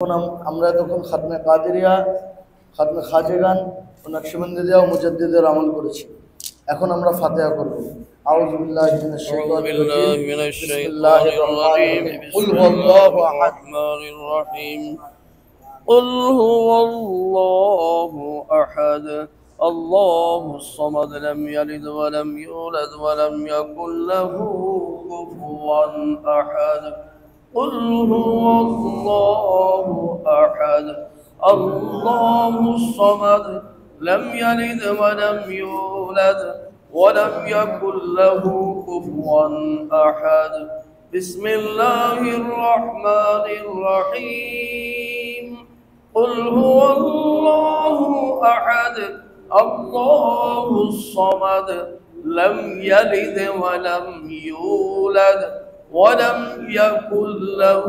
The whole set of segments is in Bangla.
আমরা তখন খাতমে কাদেরিয়া, খাতমে খাজেগান ও নকশবন্দিয়া ও মুজাদ্দিদের আমল করেছি। এখন আমরা ফাতিহা করব। আউযু বিল্লাহি মিনাশ শাইতানির রাজিম। বিসমিল্লাহির রহমানির রহিম। কুল হুয়াল্লাহু আহাদ। قل هو الله أحد الله الصمد لم يلد ولم يولد ولم يكن له كفوا أحد قل هو الله أحد الله الصمد لم يلد ولم يولد ولم يكن له كفوا أحد بسم الله الرحمن الرحيم قل هو الله أحد الله الصمد لم يلد ولم يولد ولم يكن له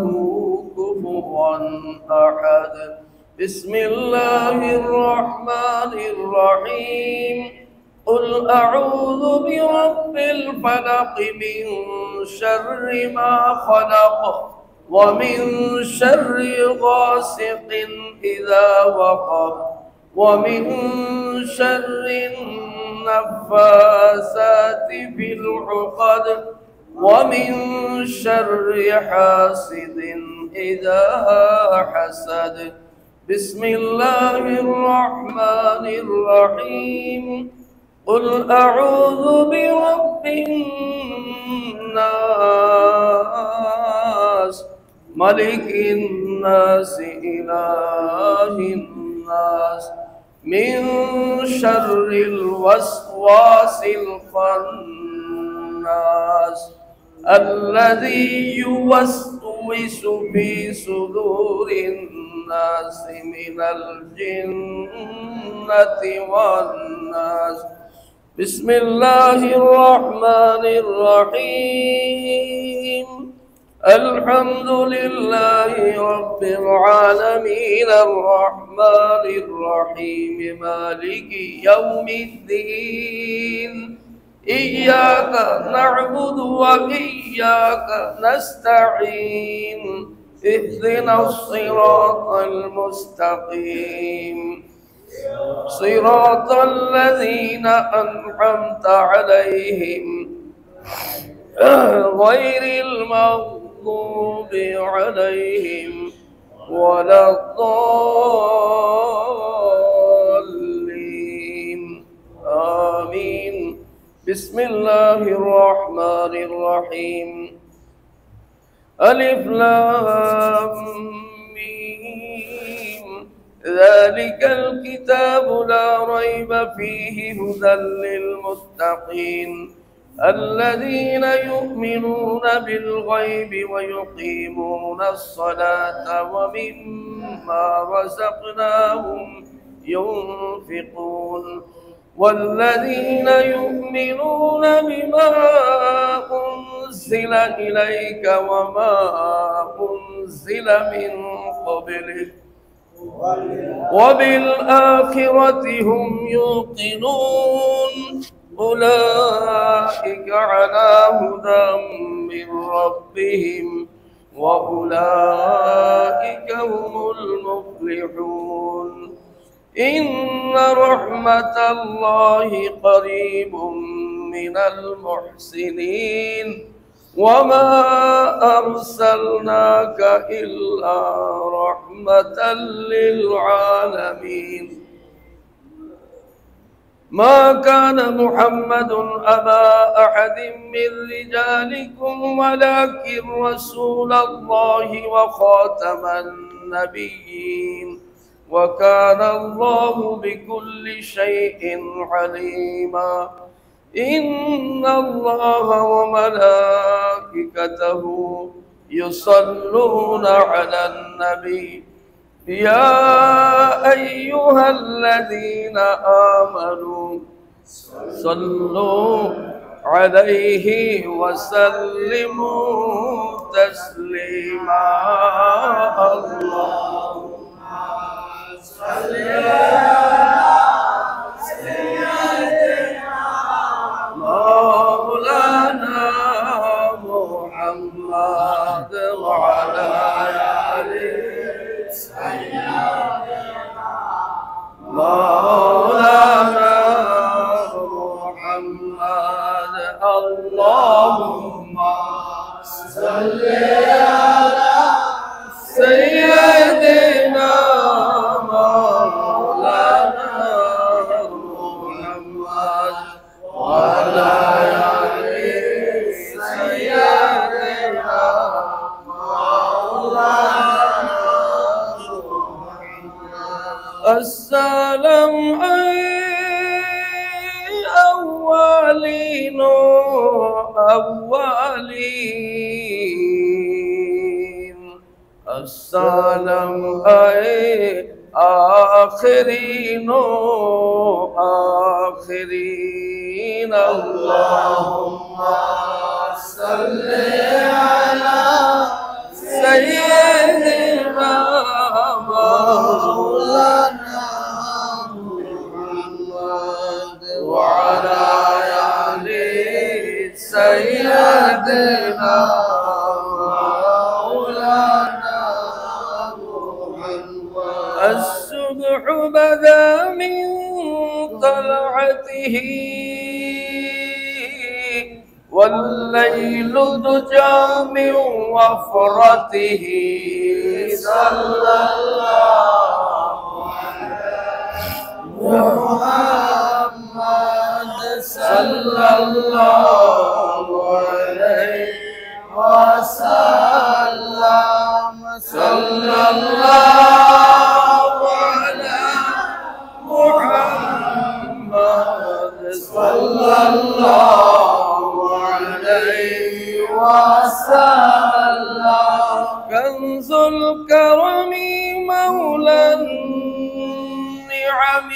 كفوا أحد بسم الله الرحمن الرحيم قل أعوذ برب الفلق من شر ما خلق ومن شر غاسق إذا وقب ومن شر النفاثات في العقد ومن شر حاسد إذا حسد بسم الله الرحمن الرحيم قل أعوذ برب الناس ملك الناس إله الناس من شر الوسواس الخناس الذي يوسوس في صدور الناس من الجنة والناس بسم الله الرحمن الرحيم الحمد لله رب العالمين الرحمن الرحيم مالك يوم الدين إياك نعبد وإياك نستعين اهدنا الصراط المستقيم صراط الذين أنعمت عليهم غير المغضوب عليهم ولا الضالين آمين بسم الله الرحمن الرحيم ألف لام ميم ذلك الكتاب لا ريب فيه هدى للمتقين الذين يؤمنون بالغيب ويقيمون الصلاة ومما رزقناهم ينفقون والذين يؤمنون بما أنزل إليك وما أنزل من قبلك وبالآخرة هم يوقنون أولئك على هدى من ربهم وأولئك هم المفلحون إن رحمة الله قريب من المحسنين وما أرسلناك إلا رحمة للعالمين ما كان محمد أبا أحد من رجالكم ولكن رسول الله وخاتم النبيين وكان الله بكل شيء عليما إن الله وملائكته يصلون على النبي يا أيها الذين آمنوا صلوا عليه وسلموا تسليما اللهم صل مولانا محمد وعلى آله مولانا محمد اللهم صل على سيدنا مولانا محمد وعلى آل سيدنا مولانا السلام أولين أولين السلام آخرين آخرين اللهم صل على سيدنا مولانا محمد وعلى آل سيدنا مولانا محمد الصبح بدا من طلعته والليل دجى من وفرته صلى الله على محمد صلى الله عليه وسلم صلى الله على محمد صلى الله عليه وسلم كنز الكرم مولى النعم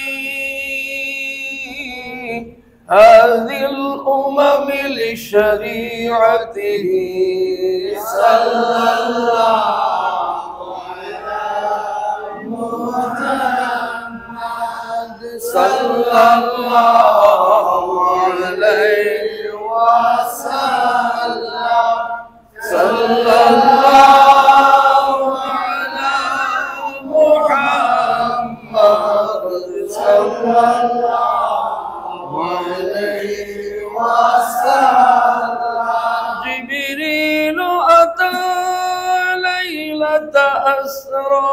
هذه الأمم لشريعته صلى الله على محمد صلى الله عليه وسلم صلى الله على محمد صلى الله عليه وسلم جبريل أتى ليلة أسرى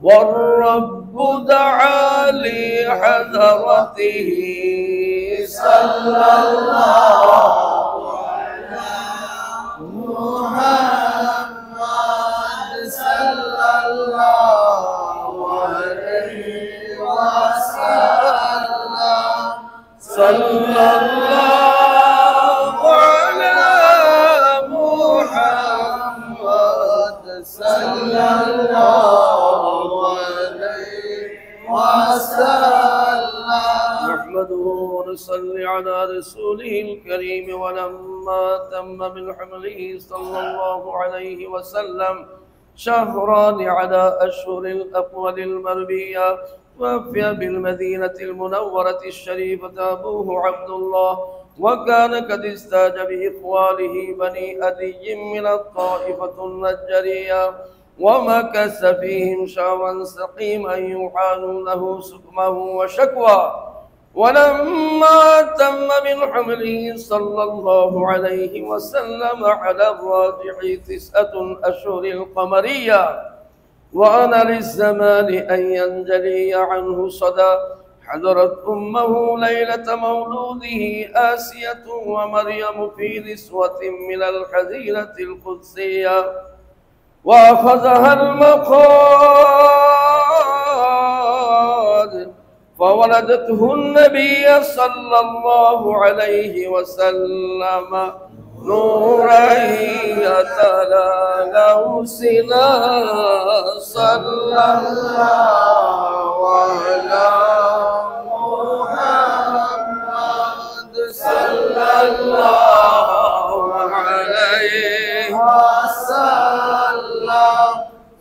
والرب دعا لحضرته صلى الله على محمد صلى الله عليه وسلم صلى الله على محمد صلى الله عليه وسلم نحمده ونصلي على رسوله الكريم ولما تم من حمله صلى الله عليه وسلم شهران على أشهر الأقوال المربية وفي بالمدينة المنورة الشريفة أبوه عبد الله وكان قد استاج بإخواله بني أدي من الطائفة النجرية ومكث فيهم شهرا سقيما يحال له سقمه وشكوى ولما تم من حمله صلى الله عليه وسلم على الراجح 9 أشهر القمرية وأنا للزمان أن ينجلي عنه صدى حضرت أمه ليلة مولوده آسية ومريم في نسوة من الحزيرة القدسية وأخذها المقاد فولدته النبي صلى الله عليه وسلم نورا يتلالى سنا صلى الله على محمد صلى الله عليه وسلم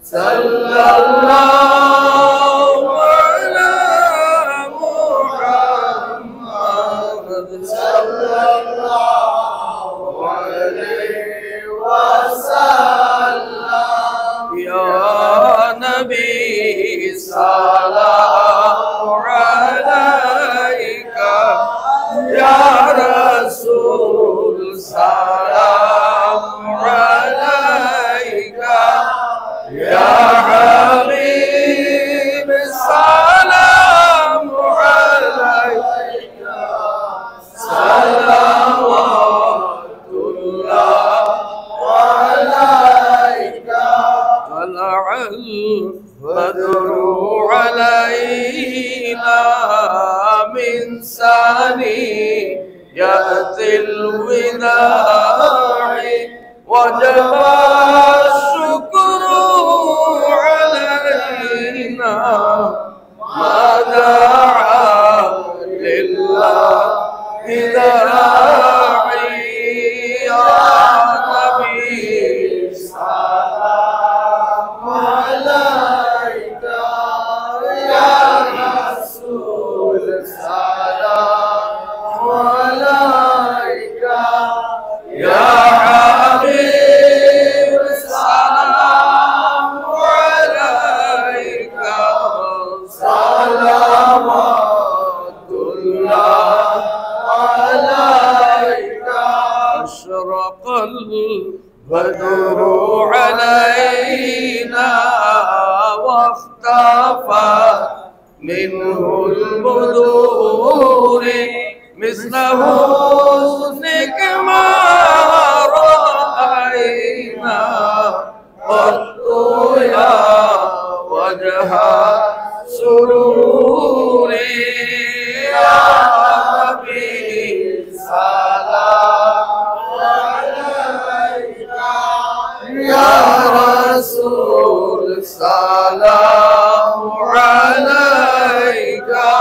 صلى الله على محمد صلى الله عليه وسلم नबी सलाम अलैका या रसूल सलाम अलैका या हबीब सलाम अलैका सलावतुल्लाह अलैका तलअल बद्रु अलैना मिन सनियतिल विदा'i वजब शुक्रु अलैना मा दआ लिल्लाहि दा'i या नबी सलाम अलैका या रसूल सलाम अलैका या हबीब सलाम अलैका सलावतुल्लाह अलैका अशरक़ल बद्रु अलैना वाख्तफ़त मिन्हुल बुदूर मिस्ल हुस्निक मा रअयना क़त्तु या वजहा सुरूरी या नबी सलाम अलैका या रसूल सलाम अलैका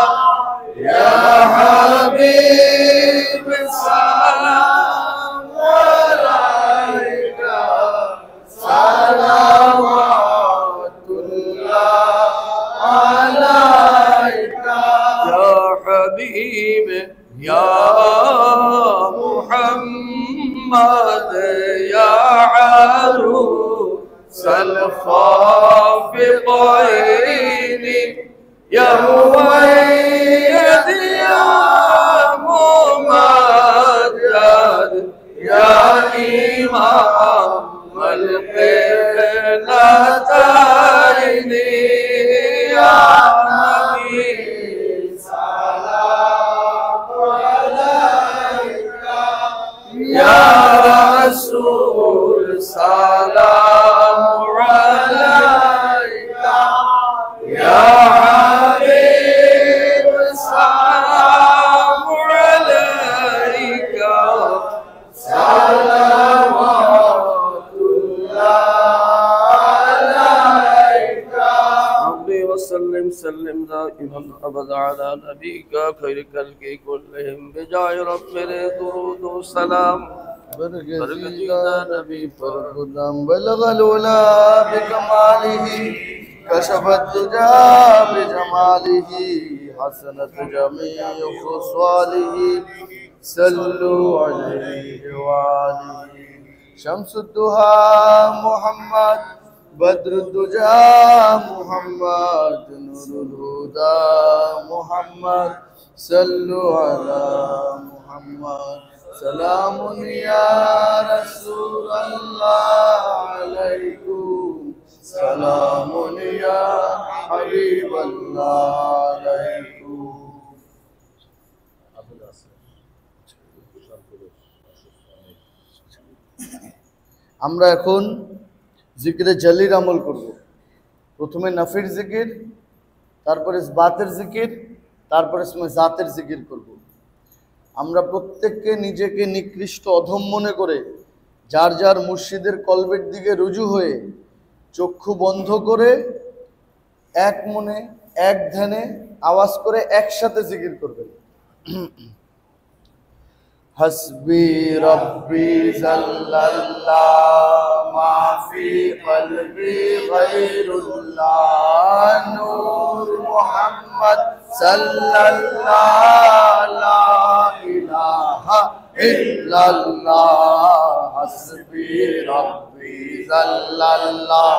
या हबीब सलाम अलैका सलावतुल्लाह अलैका या हबीब या मुहम्मद या अरूसल ख़ाफ़िक़ैन या मुअय्यद या मुमज्जद या इमामल क़िबलतैन या नबी सलाम अलैका या रसूल सलाम अलैका या हबीब सलाम अलैका सलावतुल्लाह अलैका रब्बी वसल्लिम सल्लिम दाइमन अबदा अला नबीका खैर खल्क़ि कुल्लिहिम बिजाय रब्बिल दुरूद व सलाम बरगज़ीदा नबी पर खुदाम बलगल उला बिकमालिही कशफत दुजा बिजमालिही हसनत जमीउ खुस्वालिही सल्लु अलैहि व आलिही शम्सुद्दुहा मुहम्मद बद्रुद्दुजा मुहम्मद नूरुल हुदा मुहम्मद सल्लु अला मुहम्मद सलामुन या रसूलल्लाह अलैकुम सलामुन या हबीबल्लाह अलैकुम। আমরা এখন জিকিরে জালির আমল করব। প্রথমে নাফির জিকির, তারপরে বাতের জিকির, তারপরে জাতের জিকির করব। আমরা প্রত্যেককে নিজেকে নিকৃষ্ট অধম মনে করে যার যার মুর্শিদের কলবের দিকে রুজু হয়ে চক্ষু বন্ধ করে এক মনে এক ধ্যানে আওয়াজ করে একসাথে জিকির করবেন। हस्बी रब्बी जल्लल्लाह माफी कल्बी गैरुल्लाह नूर मोहम्मद सल्लल्लाह ला इलाहा इल्लल्लाह हस्बी रब्बी जल्लल्लाह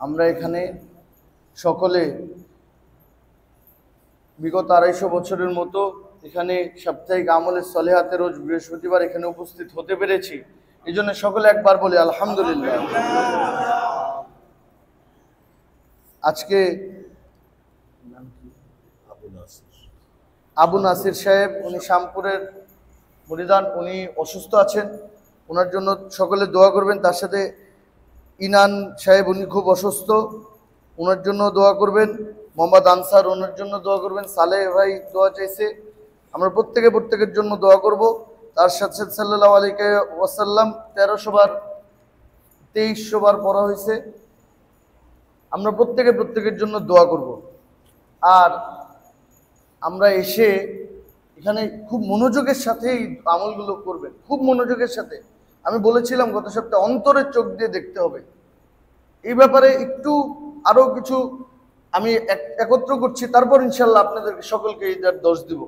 আমরা এখানে সকলে বিগত 250 বছরের মতো এখানে সাপ্তাহিক আমলে সলেহাতে রোজ বৃহস্পতিবার এখানে উপস্থিত হতে পেরেছি। এই জন্য সকলে একবার বলি আলহামদুলিল্লাহ। আজকে আবু নাসির সাহেব, উনি শ্যামপুরের মুরিদান, উনি অসুস্থ আছেন, ওনার জন্য সকলে দোয়া করবেন। তার সাথে ইনান সাহেব, উনি খুব অসুস্থ, ওনার জন্য দোয়া করবেন। মোহাম্মদ আনসার, ওনার জন্য দোয়া করবেন। সালেহ ভাই দোয়া চাইছে, আমরা প্রত্যেকের জন্য দোয়া করব। তার সাথে সাল্লাল্লাহু আলাইহি ওয়াসাল্লাম 1300 বার 2300 বার পড়া হয়েছে, আমরা প্রত্যেকের জন্য দোয়া করব। আর আমরা এসে এখানে খুব মনোযোগের সাথে এই আমলগুলো করবেন, খুব মনোযোগের সাথে। আমি বলেছিলাম গত সপ্তাহে অন্তরের চোখ দিয়ে দেখতে হবে। এই ব্যাপারে একটু আরো কিছু আমি একত্র করছি, তারপর ইনশাল্লাহ আপনাদেরকে সকলকে এইটার দোষ দিব।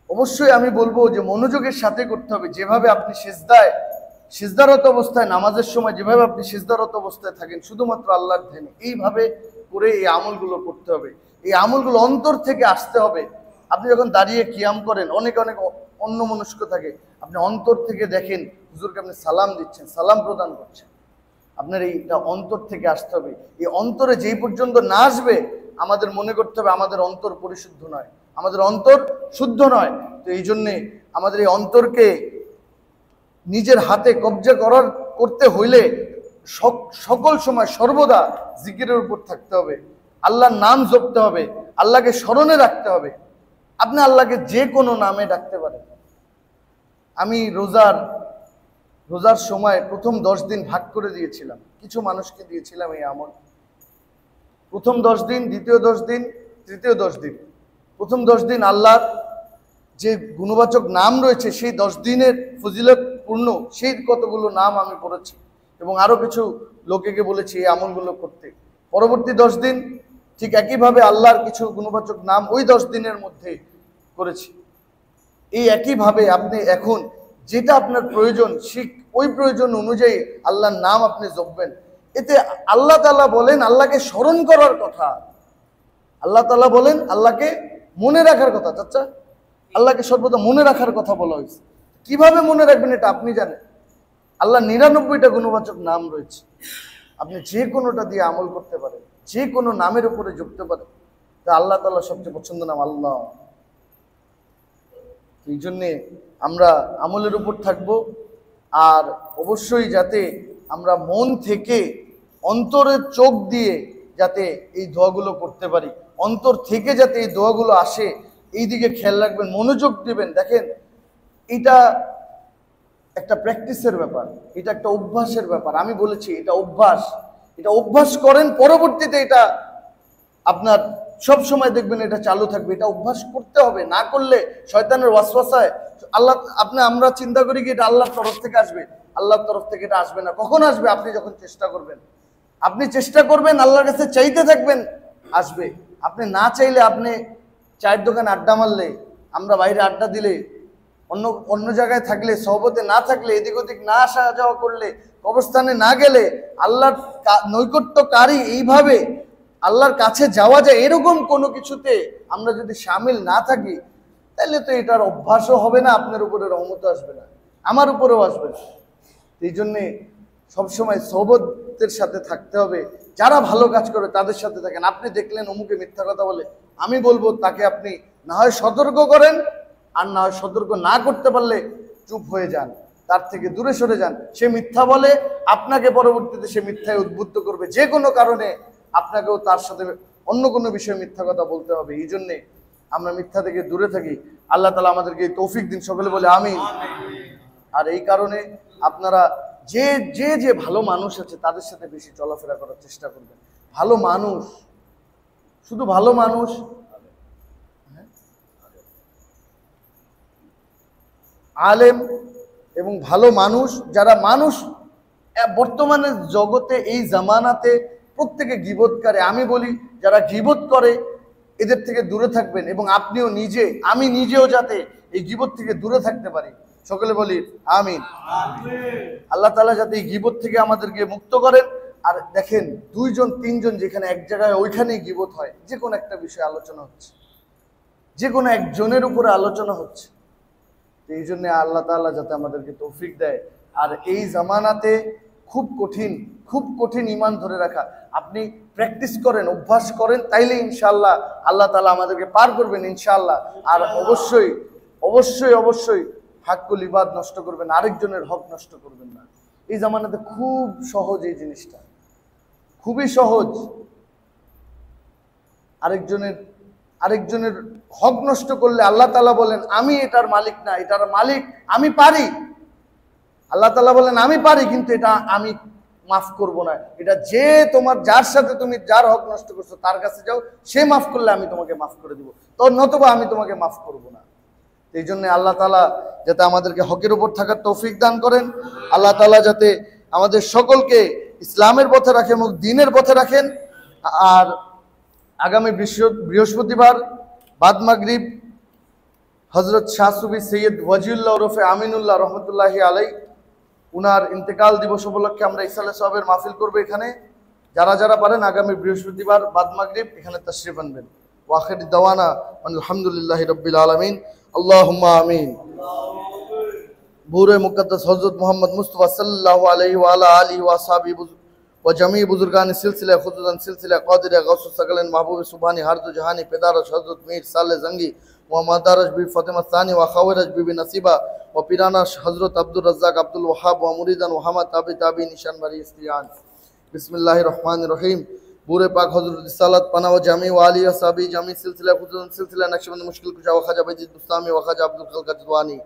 অবশ্যই আমি বলবো যে মনোযোগের সাথে করতে হবে। যেভাবে আপনি সিজদারত অবস্থায়, নামাজের সময় যেভাবে আপনি সিজদারত অবস্থায় থাকেন শুধুমাত্র আল্লাহর ধ্যানে, এইভাবে করে এই আমলগুলো করতে হবে। এই আমলগুলো অন্তর থেকে আসতে হবে। আপনি যখন দাঁড়িয়ে কিয়াম করেন, অনেক অন্যমনস্ক থাকে, আপনি অন্তর থেকে দেখেন হুজুরকে আপনি সালাম দিচ্ছেন, সালাম প্রদান করছেন, আপনার এইটা অন্তর থেকে আসতে হবে। এই অন্তরে যেই পর্যন্ত না আসবে, আমাদের মনে করতে হবে আমাদের অন্তর পরিশুদ্ধ নয়, আমাদের অন্তর শুদ্ধ নয়। তো এই জন্যে আমাদের এই অন্তরকে নিজের হাতে কবজা করতে হইলে সকল সময় সর্বদা জিকিরের উপর থাকতে হবে, আল্লাহর নাম জপতে হবে, আল্লাহকে স্মরণে রাখতে হবে। আপনি আল্লাহকে যে কোনো নামে ডাকতে পারেন। আমি রোজার সময় প্রথম 10 দিন ভাগ করে দিয়েছিলাম, কিছু মানুষকে দিয়েছিলাম এই আমল। প্রথম 10 দিন, দ্বিতীয় 10 দিন, তৃতীয় 10 দিন। প্রথম 10 দিন আল্লাহর যে গুণবাচক নাম রয়েছে সেই 10 দিনের ফজিলতপূর্ণ সেই কতগুলো নাম আমি পড়েছি এবং আরো কিছু লোকেকে বলেছি এই আমলগুলো করতে। পরবর্তী 10 দিন ঠিক একইভাবে আল্লাহর কিছু গুণবাচক নাম ওই 10 দিনের মধ্যে করেছি। এই একইভাবে আপনি এখন যেটা আপনার প্রয়োজন, ওই প্রয়োজন অনুযায়ী আল্লাহর নাম আপনি জপবেন। এতে আল্লাহ তাআলা বলেন আল্লাহকে স্মরণ করার কথা, আল্লাহ তাআলা বলেন আল্লাহকে মনে রাখার কথা। চাচা, আল্লাহকে সর্বদা মনে রাখার কথা বলা হয়েছে। কিভাবে মনে রাখবেন এটা আপনি জানেন। আল্লাহ 99টা গুণবাচক নাম রয়েছে, আপনি যে কোনোটা দিয়ে আমল করতে পারেন, যে কোনো নামের উপরে জপতে পারেন। তা আল্লাহ তাআলা সবচেয়ে পছন্দ নাম আল্লাহ। এই জন্যে আমরা আমলের উপর থাকব। আর অবশ্যই যাতে আমরা মন থেকে অন্তরের চোখ দিয়ে যাতে এই দোয়াগুলো করতে পারি, অন্তর থেকে যাতে এই দোয়াগুলো আসে, এই দিকে খেয়াল রাখবেন, মনোযোগ দিবেন। দেখেন, এটা একটা প্র্যাকটিসের ব্যাপার, এটা একটা অভ্যাসের ব্যাপার। আমি বলেছি এটা অভ্যাস, এটা অভ্যাস করেন, পরবর্তীতে এটা আপনার সব সময় দেখবেন এটা চালু থাকবে। এটা অভ্যাস করতে হবে, না করলে শয়তানের ওয়াসওয়াসায় আমরা চিন্তা করি কি এটা আল্লাহর তরফ থেকে আসবে। আল্লাহর তরফ থেকে এটা আসবে না। কখন আসবে? আপনি যখন চেষ্টা করবেন। আপনি চেষ্টা করবেন, আল্লাহর কাছে চাইতে থাকবেন, আসবে। আপনি না চাইলে, আপনি চায়ের দোকানে আড্ডা মারলে, আমরা বাইরে আড্ডা দিলে, অন্য জায়গায় থাকলে, সহবতে না থাকলে, এদিক ওদিক না আসা যাওয়া করলে, কবরস্থানে না গেলে, আল্লাহর নৈকট্যকারী এইভাবে আল্লাহর কাছে যাওয়া যায় এরকম কোনো কিছুতে আমরা যদি শামিল না থাকি, তাহলে তো এটার অভ্যাসও হবে না, আপনার উপরে রহমত আসবে না, আমার উপরেও আসবে না। এই জন্যে সবসময় সহবতের সাথে থাকতে হবে। যারা ভালো কাজ করে তাদের সাথে থাকেন। আপনি দেখলেন অমুকে মিথ্যা কথা বলে, আমি বলবো তাকে আপনি না হয় সতর্ক করেন, আর না হয় সতর্ক না করতে পারলে চুপ হয়ে যান, তার থেকে দূরে সরে যান। সে মিথ্যা বলে, আপনাকে পরবর্তীতে সে মিথ্যায় উদ্বুদ্ধ করবে, যে কোনো কারণে আপনাকেও তার সাথে অন্য কোনো বিষয়ে মিথ্যা কথা বলতে হবে। এই জন্যে আমরা মিথ্যা থেকে দূরে থাকি। আল্লাহ তাআলা আমাদেরকে তৌফিক দিন, সকলে বলে আমিন। আর এই কারণে আপনারা যে ভালো মানুষ আছে তাদের সাথে বেশি চলাফেরা করার চেষ্টা করবেন। ভালো মানুষ, শুধু ভালো মানুষ, আলেম এবং ভালো মানুষ, যারা মানুষ বর্তমানে জগতে এই জামানাতে প্রত্যেকে গীবত করে। আমি বলি যারা গীবত করে এদের থেকে দূরে থাকবেন, এবং আপনিও নিজে, আমি নিজেও যাতে এই গীবত থেকে দূরে থাকতে পারি। সকলে বলি আমিন। আল্লাহ তাআলা যাতে এই গীবত থেকে আমাদেরকে মুক্ত করেন, আর দেখেন 2 জন 3 জন যেখানে এক জায়গায় ওইখানেই গীবত হয়, যে কোনো একটা বিষয়ে আলোচনা হচ্ছে, যে কোনো একজনের উপরে আলোচনা হচ্ছে। তো এই জন্য আল্লাহ তাআলা যাতে আমাদেরকে তৌফিক দেয়। আর এই জামানাতে খুব কঠিন ঈমান ধরে রাখা। আপনি প্র্যাকটিস করেন, অভ্যাস করেন, তাইলে ইনশাআল্লাহ আল্লাহ তাআলা আমাদেরকে পার করবেন ইনশাআল্লাহ। আর অবশ্যই হাক্কুল ইবাদ নষ্ট করবেন, আরেকজনের হক নষ্ট করবেন না। এই জামানাতে খুব সহজ, এই জিনিসটা খুবই সহজ। আরেকজনের হক নষ্ট করলে আল্লাহ তাআলা বলেন আমি এটার মালিক না, এটার মালিক আমি পারি। আল্লাহ তাআলা বলেন আমি পারি, কিন্তু এটা আমি মাফ করব না। এটা যে তোমার যার সাথে তুমি যার হক নষ্ট করছো তার কাছে যাও, সে মাফ করলে আমি তোমাকে মাফ করে দিব, তো নতুবা আমি তোমাকে মাফ করব না। এই জন্য আল্লাহ তাআলা যাতে আমাদেরকে হকের উপর থাকার তৌফিক দান করেন। আল্লাহ তাআলা যাতে আমাদের সকলকে ইসলামের পথে রাখেন এবং দ্বীনের পথে রাখেন। আর আগামী বৃহস্পতিবার বাদ মাগরিব হযরত শাহ সুফি সৈয়দ ওয়াজিউল্লাহ ওরফে আমিনুল্লাহ রহমতুল্লাহি আলাই উনার ইন্তেকাল দিবস উপলক্ষে আমরা ইসালে সওয়াবের মাহফিল করব এখানে। যারা যারা পারেন আগামী বৃহস্পতিবার বাদ মাগরিব এখানে তাশরিফ আনবেন। ওয়া আখিরু দাওয়ানা আলহামদুলিল্লাহি রাব্বিল আলামিন। আল্লাহুম্মা আমিন। বুরে মুকদ্দাস হযরত মুহাম্মদ মুস্তাফা সাল্লাল্লাহু আলাইহি ওয়া আলা আলিহি ওয়া আসহাবিহি व जमी बुजुर्गान सिलसिला खुदुदन सिलसिला क़ादिर गौस सकलन महबूब सुबहानी हरदु जहानी पेदारश हज़रत मीर साले जंगी व मदारश बी फातिमा सानी व खवरज बीबी नसीबा व पिराना हज़रत अब्दुल रज़्ज़ाक अब्दुल वहाब व मुरीदन व हमा ताबी ताबी निशान मरी इस्तियान। बिस्मिल्लाहिर रहमानिर रहीम। बूरे पाक हज़रत रिसालत पना व जमी व आली असहाबी जमी सिलसिला खुदुदन सिलसिला नक्शबंद मुश्किल कुशा व ख़ाजा बजीद बुस्तामी व ख़ाजा अब्दुल खल्क अजवानी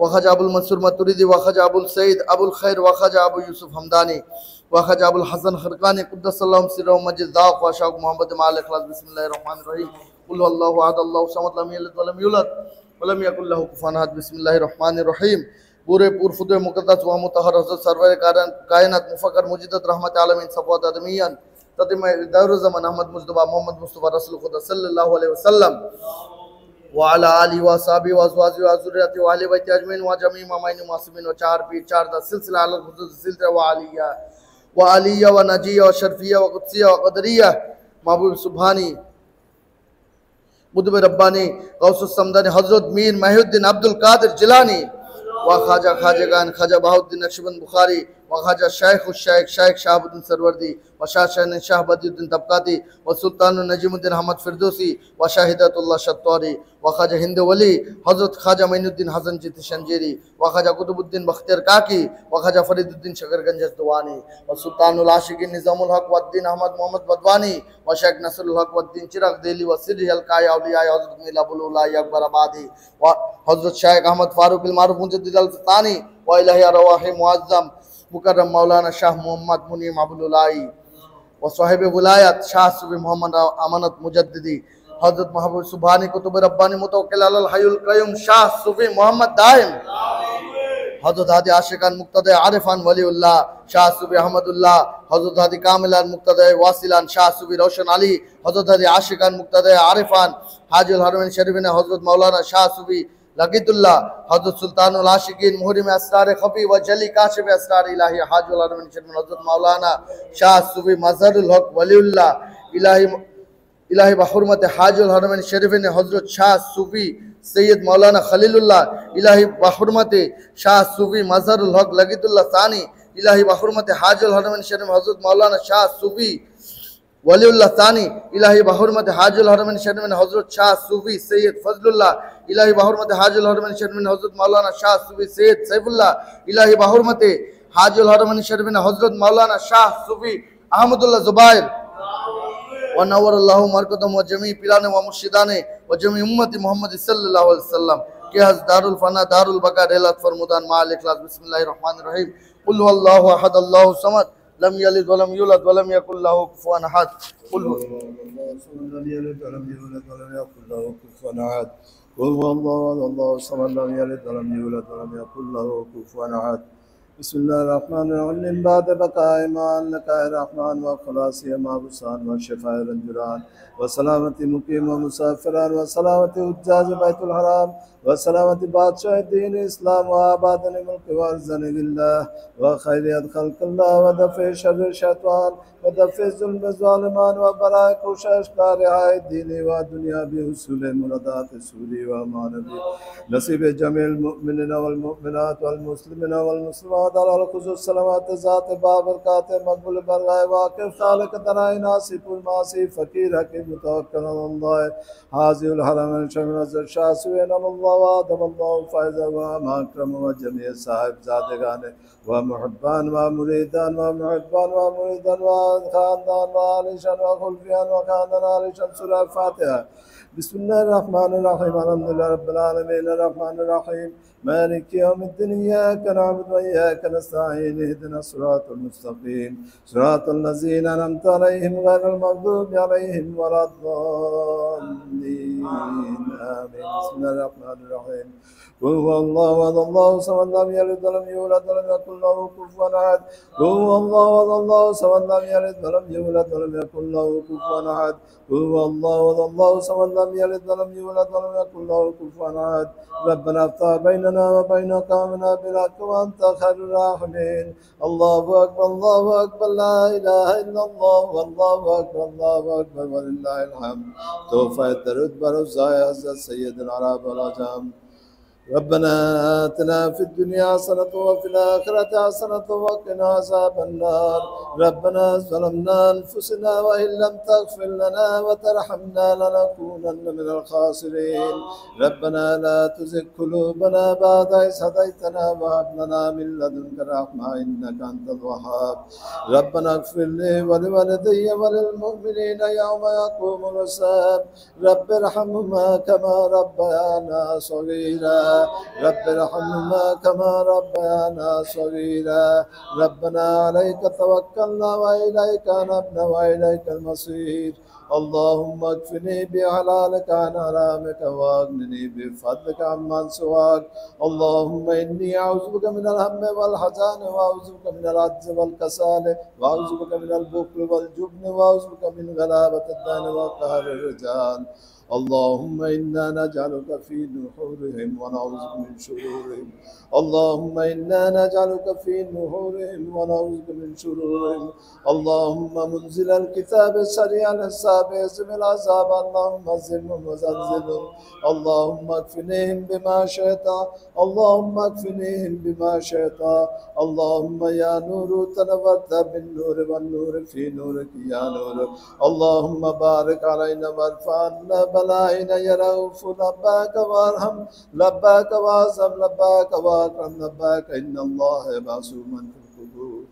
व ख़ाजा अबुल मंसूर मतुरिदी व ख़ाजा अबुल सईद अबुल खैर व ख़ाजा अबू यूसुफ हमदानी व ख़ाजा अबुल हसन खरकानी कुद्दसल्लाहु सिर्रहु मजिद दाक़ व शाह मोहम्मद माल इखलास। बिस्मिल्लाहिर रहमानिर रहीम। कुल हुवल्लाहु अहद अल्लाहु समद लम यलिद व लम यूलद व लम यकुल लहु कुफुवन अहद। बिस्मिल्लाहिर रहमानिर रहीम। पूरे पुरफुदे मुक़द्दस व मुतहहर हज़रत सरवर कायनात मुफक्कर मुजिदत रहमत आलमीन सफ़वात आदमियन ततिमा दारुल ज़मान अहमद मुस्तफ़ा मोहम्मद मुस्तफ़ा रसूल खुदा सल्लल्लाहु अलैहि वसल्लम व अला आलिहि व असहाबी व अज़वाजी व ज़ुर्रिय्यति व अहले बैत अजमईन व जमी मामाइन मासूमिन व चार पीर चार दा सिलसिला अल खुसूस सिलसिला व आलिया व नजिया व शरफिया व कुदसिया व क़दरिया महबूब सुबहानी मुदब रब्बानी गौसुस समदानी हज़रत मीर महिउद्दीन अब्दुल कादिर जिलानी व ख़ाजा खाजगान ख़ाजा बहाउद्दीन नक्शबंद बुखारी व ख़ाजा शेख शहाबुद्दीन सरवर्दी व शाह बदियुद्दीन तबकाती व सुल्तान नजीमुद्दीन अहमद फिरदौसी व शाहिदतुल्लाह शत्वारी व ख़ाजा हिंद वली हज़रत ख़ाजा मोइनुद्दीन हसन चिश्ती शंजीरी व ख़ाजा कुतुबुद्दीन बख्तियार काकी व ख़ाजा फरीदुद्दीन शकरगंज अज़दवानी व सुल्तानुल आशिकीन निज़ामुल हक वद्दीन अहमद मोहम्मद बदवानी व शेख नसरुल हक वद्दीन चिराग दिली व सिर्री हल्काए औलिया हज़रत मीर अबुल उला अकबर आबादी व हज़रत शेख अहमद फारूक अल मारूफ मुजद्दिद अल फ़तानी व इलाही रवाहि मुअज़्ज़म मुकर्रम मौलाना शाह मोहम्मद मुनीम अबुल उलाई व साहिब विलायत शाह सूफी मोहम्मद अमानत मुजद्दिदी हज़रत महबूब सुबहानी कुतुब रब्बानी मुतवक्किल अलल हय्युल क़य्यूम शाह सूफी मोहम्मद दाइम हज़रत हादी आशिकान मुक्तदा आरिफान वलीउल्लाह शाह सूफी अहमदुल्लाह हज़रत हादी कामिलान मुक्तदा वासिलान शाह सूफी रोशन अली हज़रत हादी आशिकान मुक्तदा आरिफान हाजुल हरमैन शरीफिन हज़रत मौलाना शाह सूफी लकीतुल्लाह हज़रत सुल्तानुल आशिकीन मुहरिम असरार खफी व जली काशिफ असरार इलाही हाजुल हरमैन शरीफिन हज़रत मौलाना शाह सूफी मज़हरुल हक वलीउल्लाह इलाही बहुरमत हाजुल हरमैन शरीफिन हज़रत शाह सूफी सैयद मौलाना खलीलुल्लाह इलाही बहुरमत शाह सूफी मज़हरुल हक लकीतुल्लाह सानी इलाही बहुरमत हाजुल हरमैन शरीफ हज़रत मौलाना शाह सूफी वलीउल्लाह सानी इलाही बहुरमत हाजुल हरमैन शरीफ हज़रत शाह सूफी सैयद फजलुल्लाह इलाही बहुरमत हाजुल हरमैन शरीफ हज़रत मौलाना शाह सूफी सैयद सैफुल्लाह इलाही बहुरमत हाजुल हरमैन शरीफ हज़रत मौलाना शाह सूफी अहमदुल्लाह जुबैर व नव्वरल्लाहु मरकदम व जमी पिराने व मुर्शिदाने व जमी उम्मती मोहम्मद सल्लल्लाहु अलैहि वसल्लम के हज दारुल फना दारुल बका रेलत फरमुदान माल इखलास। बिस्मिल्लाहिर रहमानिर रहीम। कुल हुवल्लाहु अहद अल्लाहु समद लम यलिद व लम यूलद व लम यकुल लहु कुफुवन अहद। कुल हुवल्लाहु समद लम यलिद व लम यूलद व लम यकुल लहु कुफुवन अहद। बिस्मिल्लाहिर्रहमानिर्रहीम। बाद बकाए मान लकाए रहमान व खलासी माबुसान व शिफाए रंजुरान व सलामती मुकीम व मुसाफिरान व सलामती उज्जाज बैतुल हराम وسلامة بادشاہ دین اسلام وآبادن ملک وارزن للہ وخیریت خلق اللہ ودفع شر شیطان ودفع ظلم ظالمان وبراء کوشش کارہائے دینی و دنیا بھی حصول مرادات سوری و مانبی نصیب جمیع المؤمنین والمؤمنات والمسلمین والمسلمات علی الخصوص سلامات ذات بابرکات مقبول برغائے واقف خالق درائی ناصف الماسی فقیر حکیم متوکل اللہ حاضر الحرمین شمن عزر شاہ سوین اللہ وآدم اللہ فائزہ وآکرم وجمیع صاحب زادگان ومحبان ومریدان ومحبان ومریدان وخاندان وآلیشان وخلفیان وخاندان آلیشان سورہ فاتحہ بسم اللہ الرحمن الرحیم الحمدللہ رب العالمین الرحمن الرحیم مالک یوم الدین ایاک نعبد وإیاک نستعین اهدنا الصراط المستقیم صراط الذین أنعمت علیہم غیر المغضوب علیہم ولا الضالین آمین بسم اللہ الرحمن الرحیم قل هو الله احد الله الصمد لم يلد ولم يولد ولم يكن له كفوا احد قل هو الله احد الله الصمد لم يلد ولم يولد ولم يكن له كفوا احد قل هو الله احد الله الصمد لم يلد ولم يولد ولم يكن له كفوا احد ربنا افتح بيننا وبين قومنا بالحق وانت خير الراحمين الله اكبر لا اله الا الله والله اكبر ولله الحمد توفى الدرود برزاي حضرت سيد العرب والعجم ربنا آتنا في الدنيا حسنة وفي الآخرة حسنة وقنا عذاب النار ربنا ظلمنا أنفسنا وإن لم تغفر لنا وترحمنا لنكونن من الخاسرين ربنا لا تزغ قلوبنا بعد إذ هديتنا وهب لنا من لدنك رحمة إنك أنت الوهاب ربنا اغفر لي ولوالدي وللمؤمنين يوم يقوم الحساب رب ارحمهما كما ربيانا صغيرا رب ارحمهما كما ربيانا صغيرا ربنا عليك توكلنا وإليك أنبنا وإليك المصير اللهم اكفني بحلالك عن حرامك واغنني بفضلك عمن سواك اللهم إني أعوذ بك من الهم والحزن وأعوذ بك من العجز والكسال وأعوذ بك من البخل والجبن وأعوذ بك من غلابة الدين وقهر الرجال اللهم إنا نجعلك في نحورهم ونعوذ بك من شرورهم اللهم إنا نجعلك في نحورهم ونعوذ بك من شرورهم اللهم منزل الكتاب السريع الحساب اهزم العذاب اللهم زلهم وزلزلهم اللهم اكفنيهم بما شئت اللهم اكفنيهم بما شئت اللهم يا نور تنورت بالنور والنور في نورك يا نور اللهم بارك علينا وارفع عنا بلائنا يا رؤوف لباك وارحم لباك واعظم لباك واكرم لباك ان الله يبعث من في القبور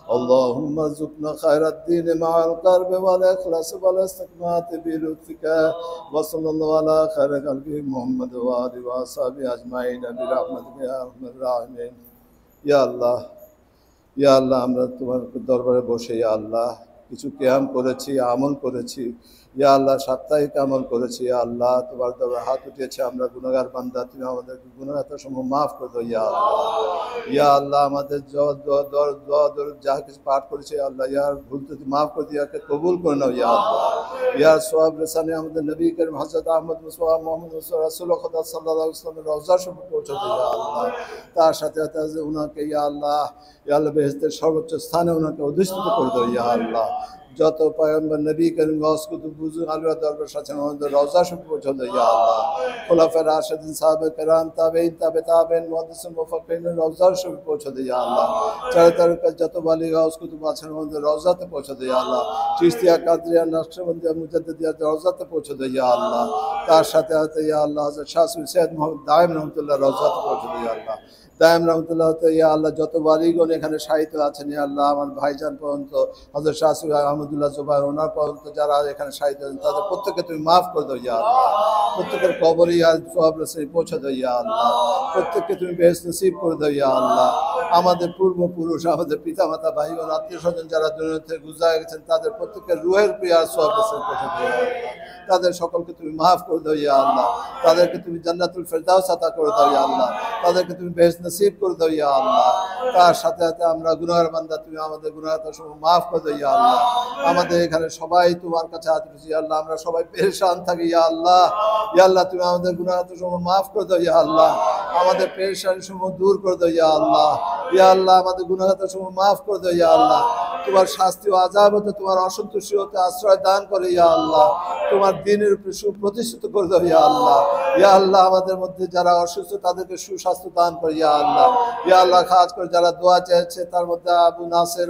اللهم ارزقنا خير الدين مع القرب والاخلاص والاستقامة بلطفك وصلى الله على خير خلقه محمد وآله وصحبه اجمعين برحمتك يا ارحم الراحمين يا الله ইয়া আল্লাহ আমরা তোমার দরবারে বসে ইয়া আল্লাহ কিছু কিয়াম করেছি আমল করেছি ইয়া আল্লাহ সাপ্তাহিক আমল করেছি ইয়া আল্লাহ তোমার দরবারে হাত উঠিয়েছি আমরা গুনাহগার বান্দা তুমি আমাদের গুনাহগার সমূহ মাফ করে দাও ইয়া আল্লাহ ইয়া আল্লাহ আমাদের যা কিছু পাঠ করেছি আল্লাহ ইয়ার ভুল ত্রুটি মাফ করে দিয়ে কবুল করে নাও ইয়া আল্লাহ ইয়া সওয়াব রেসানে আমাদের নবী করিম হযরত আহমদ মুস্তাফা মুহাম্মদ রাসূল খুদা সাল্লাল্লাহু আলাইহি ওয়াসাল্লামের রওজা শরীফে পৌঁছে দাও ইয়া আল্লাহ তার সাথে সাথে উনাকে ইয়া আল্লাহ বেহেশতের সর্বোচ্চ স্থানে ওনাকে অধিষ্ঠিত করে দাও ইয়া আল্লাহ যত পয়গম্বর নবী করিম গাউস কুতুব বুজুর্গ আলিয়া দরবার সাথে আমাদের রওজা শরীফে পৌঁছে দাও ইয়া আল্লাহ খুলাফায়ে রাশিদিন সাহাবে কেরাম তাবেঈন মুহাদ্দিসিন মুফাক্কিরিনের রওজা শরীফে পৌঁছে দাও ইয়া আল্লাহ চার তারকা যত ওয়ালি গাউস কুতুব আছেন আমাদের রওজাতে পৌঁছে দাও ইয়া আল্লাহ চিশতিয়া কাদরিয়া নকশবন্দিয়া মুজাদ্দিদিয়া রওজাতে পৌঁছে দাও ইয়া আল্লাহ তার সাথে সাথে ইয়া আল্লাহ হযরত শাহ সৈয়দ মুহাম্মদ দাইম রহমাতুল্লাহ রওজাতে পৌঁছে দাও ইয়া আল্লাহ দাইম রহমতুল্লাহ ইয়া আল্লাহ যত ওয়ালিগণ এখানে শায়িত আছেন ইয়া আল্লাহ আমার ভাইজান পর্যন্ত হযরত শাহ সৈয়দ আহমদুল্লাহ জুবাইর ওনার পর্যন্ত যারা এখানে শায়িত আছেন তাদের প্রত্যেককে তুমি মাফ করে দাও ইয়া আল্লাহ প্রত্যেকের কবরে ইয়া সওয়াব রসে পৌঁছে দাও ইয়া আল্লাহ প্রত্যেককে তুমি বেহেশত নসিব করে দাও ইয়া আল্লাহ আমাদের পূর্বপুরুষ, আমাদের পিতামাতা, ভাই বোন, আত্মীয় স্বজন যারা দুনিয়া থেকে গুজরে গেছেন তাদের প্রত্যেকের রুহের পিয়ার সওয়াবের কথা দিয়ে তাদের সকলকে তুমি মাফ করে দাও ইয়া আল্লাহ। তাদেরকে তুমি জান্নাতুল ফেরদাউস আতা করে দাও ইয়া আল্লাহ। তাদেরকে তুমি বেহেশত নসিব করে দাও ইয়া আল্লাহ। তার সাথে সাথে আমরা গুনাহগার বান্দা, তুমি আমাদের গুনাহটা সব মাফ করে দাও ইয়া আল্লাহ। আমাদের এখানে সবাই তোমার কাছে হাত তুলেছি ইয়া আল্লাহ, আমরা সবাই পেরেশান থাকি ইয়া আল্লাহ। ইয়া আল্লাহ তুমি আমাদের গুনাহটা সব মাফ করে দাও ইয়া আল্লাহ। আমাদের পেরেশানি সমূহ দূর করে দাও ইয়া আল্লাহ। ইয়া আল্লাহ আমাদের গুনাহটা সব মাফ করে দাও ইয়া আল্লাহ। তোমার শাস্তি ও আযাব হতে, তোমার অসন্তুষ্টি হতে আশ্রয় দান করে ইয়া আল্লাহ। তোমার দ্বীনের উপরে সুপ্রতিষ্ঠিত করে দাও ইয়া আল্লাহ। ইয়া আল্লাহ আমাদের মধ্যে যারা অসুস্থ তাদেরকে সুস্বাস্থ্য দান করে ইয়া আল্লাহ। ইয়া আল্লাহ খাস করে যারা দোয়া চেয়েছে তার মধ্যে আবু নাসের,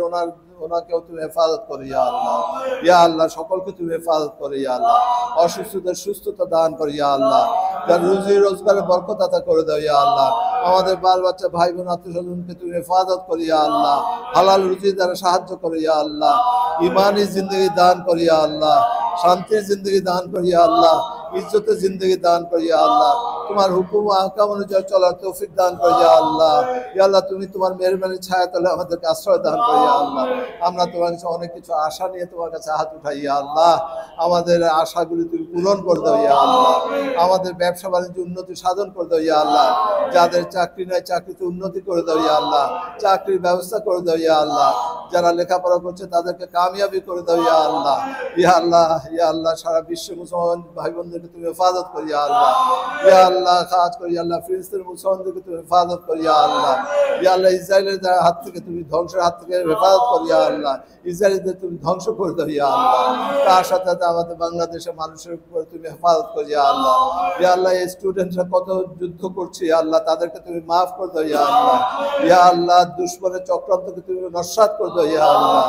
ওনাকেও তুমি হেফাজত করে ইয়া আল্লাহ। ইয়া আল্লাহ সকলকে তুমি হেফাজত করে ইয়া আল্লাহ। অসুস্থদের সুস্থতা দান করে ইয়া আল্লাহ। যার রুজি রোজগারে বরকত আতা করে দাও ইয়া আল্লাহ। আমাদের বাল বাচ্চা, ভাই বোন, আত্মীয় স্বজনকে তুমি হেফাজত করে ইয়া আল্লাহ। হালাল রুজি দ্বারা সাহায্য করে ইয়া আল্লাহ। ইমানি জিন্দগি দান করে ইয়া আল্লাহ। শান্তির জিন্দগি দান করে ইয়া আল্লাহ। ইজ্জতের জিন্দগি দান করে ইয়া আল্লাহ। তোমার হুকুম ও আহকাম অনুযায়ী চলার তৌফিক দান করে ইয়া আল্লাহ। ইয়া আল্লাহ তুমি তোমার মেহেরবানির ছায়া তলে আমাদেরকে আশ্রয় দান করে ইয়া আল্লাহ। আমরা তোমার কাছে অনেক কিছু আশা নিয়ে তোমার কাছে হাত উঠাই ইয়া আল্লাহ। আমাদের আশাগুলি তুমি পূরণ করে দাও ইয়া আল্লাহ। আমাদের ব্যবসা বাণিজ্য উন্নতি সাধন করে দাও ইয়া আল্লাহ। যাদের চাকরি নাই চাকরিতে উন্নতি করে দাও ইয়া আল্লাহ। চাকরির ব্যবস্থা করে দাও ইয়া আল্লাহ। যারা লেখাপড়া করছে তাদেরকে কামিয়াবি করে দাও ইয়া আল্লাহ। ইয়া আল্লাহ, ইয়া আল্লাহ সারা বিশ্বে মুসলমান ভাই বোনদেরকে তুমি হেফাজত করি ইয়া আল্লাহ। ইয়া আল্লাহ খাস করি আল্লাহ ফিলিস্তিনের মুসলমানদেরকে তুমি হেফাজত করি ইয়া আল্লাহ। ইয়া আল্লাহ ইসরায়েলের হাত থেকে তুমি ধ্বংসের হাত থেকে হেফাজত করি ইয়া আল্লাহ। ইসরায়েলদের তুমি ধ্বংস করে দাও ইয়া আল্লাহ। তার সাথে সাথে আমাদের বাংলাদেশের মানুষের উপর তুমি হেফাজত করি ইয়া আল্লাহ। ইয়া আল্লাহ এই স্টুডেন্টরা কত যুদ্ধ করছে ইয়া আল্লাহ, তাদেরকে তুমি মাফ করে দাও ইয়া আল্লাহ। ইয়া আল্লাহ দুশমনের চক্রান্তকে তুমি নস্যাৎ করে দাও ইয়া আল্লাহ।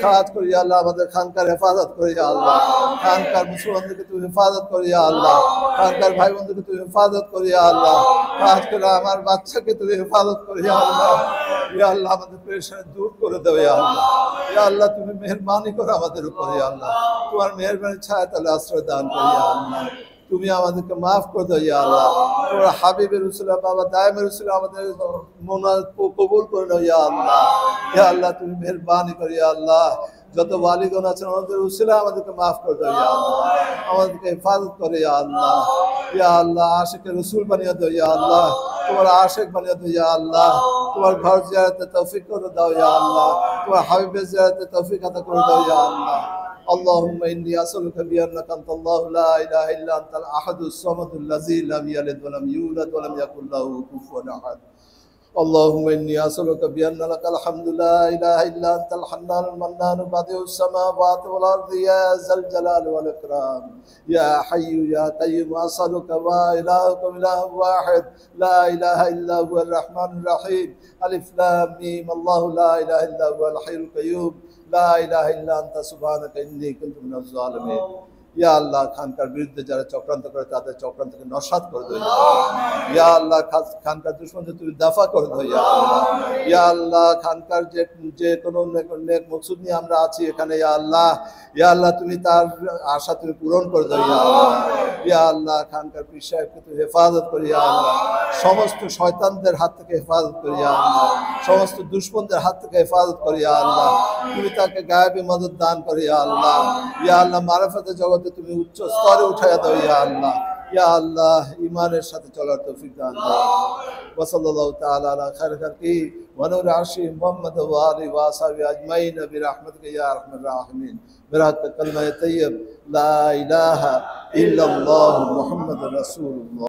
খাস করি ইয়া আল্লাহ আমাদের খানকার হেফাজত করি ইয়া আল্লাহ। খানকার মুসলমানদেরকে তুমি হেফাজত করি ইয়া আল্লাহ। খানকার ভাই বোনদেরকে তুমি হেফাজত করি ইয়া আল্লাহ। খাস করে আমার বাচ্চাকে তুমি হেফাজত করি ইয়া আল্লাহ। ইয়া আল্লাহ আমাদের পেরেশানি দূর করে দাও ইয়া আল্লাহ। ইয়া আল্লাহ তুমি মেহেরবানি করো আমাদের উপর ইয়া আল্লাহ। তোমার মেহেরবানির ছায়া তলে আশ্রয় দান করি ইয়া আল্লাহ। তুমি আমাদেরকে মাফ করে দাও ইয়া আল্লাহ। তোমার হাবিবের রসুল বাবা দায়েমের রসুল আমাদের মোনাজাত কবুল করে নাও ইয়া আল্লাহ। ইয়া আল্লাহ তুমি মেহেরবানি করো ইয়া আল্লাহ। যত ওয়ালিগণ আছেন আমাদের উসিলা আমাদেরকে মাফ করে দাও ইয়া আল্লাহ। আমাদেরকে হেফাজত করে ইয়া আল্লাহ। ইয়া আল্লাহ আশিকের রসুল বানিয়ে দাও ইয়া আল্লাহ। তোমার আশিক বানিয়ে দাও ইয়া আল্লাহ। তোমার ঘর জিয়ারতে তৌফিক করে দাও ইয়া আল্লাহ। তোমার হাবিবের জিয়ারতে তৌফিক আতা করে দাও ইয়া আল্লাহ। اللهم إني أسألك بأنك أنت الله لا إله إلا أنت الأحد الصمد الذي لم يلد ولم يولد ولم يكن له كفوا أحد. اللهم إني أسألك بأن لك الحمد لا إله إلا أنت الحنان المنان بديع السماوات والأرض يا ذا الجلال والإكرام. يا حي يا قيوم أسألك وإلهكم إله واحد لا إله إلا هو الرحمن الرحيم. ألف لام ميم الله لا إله إلا هو الحي القيوم لا إله إلا أنت سبحانك إني كنت من الظالمين. ইয়া আল্লাহ খানকার বিরুদ্ধে যারা চক্রান্ত করে তাদের চক্রান্তকে নস্যাৎ করে দাও ইয়া আল্লাহ। খানকার দুশমনদের তুমি দাফা করে দাও ইয়া আল্লাহ। ইয়া আল্লাহ খানকার যে কোনো নেক মকসুদ নিয়ে আমরা আছি এখানে ইয়া আল্লাহ। ইয়া আল্লাহ তুমি তার আশা তুমি পূরণ করে দাও ইয়া আল্লাহ। ইয়া আল্লাহ খানকার পীর সাহেবকে তুমি হেফাজত করি ইয়া আল্লাহ। সমস্ত শয়তানদের হাত থেকে হেফাজত করি ইয়া আল্লাহ। সমস্ত দুশমনদের হাত থেকে হেফাজত করি ইয়া আল্লাহ। তুমি তাকে গায়েবী মদদ দান করি ইয়া আল্লাহ। ইয়া আল্লাহ মারিফাতের জগতে তুমি উচ্চ স্তরে উঠাইয়া দাও ইয়া আল্লাহ। ইয়া আল্লাহ ঈমানের সাথে চলার তৌফিক দান করো। ওয়া সাল্লাল্লাহু তাআলা আলা খায়রি খালকি ওয়া নূরি আরশি মুহাম্মদ ওয়া আলিহি ওয়া আসহাবিহি আজমাইন বিরহমাতিকা ইয়া আরহামার রাহিমিন। বিরাকাত কালমা তাইয়্যিব লা ইলাহা ইল্লাল্লাহু মুহাম্মাদুর রাসূলুল্লাহ।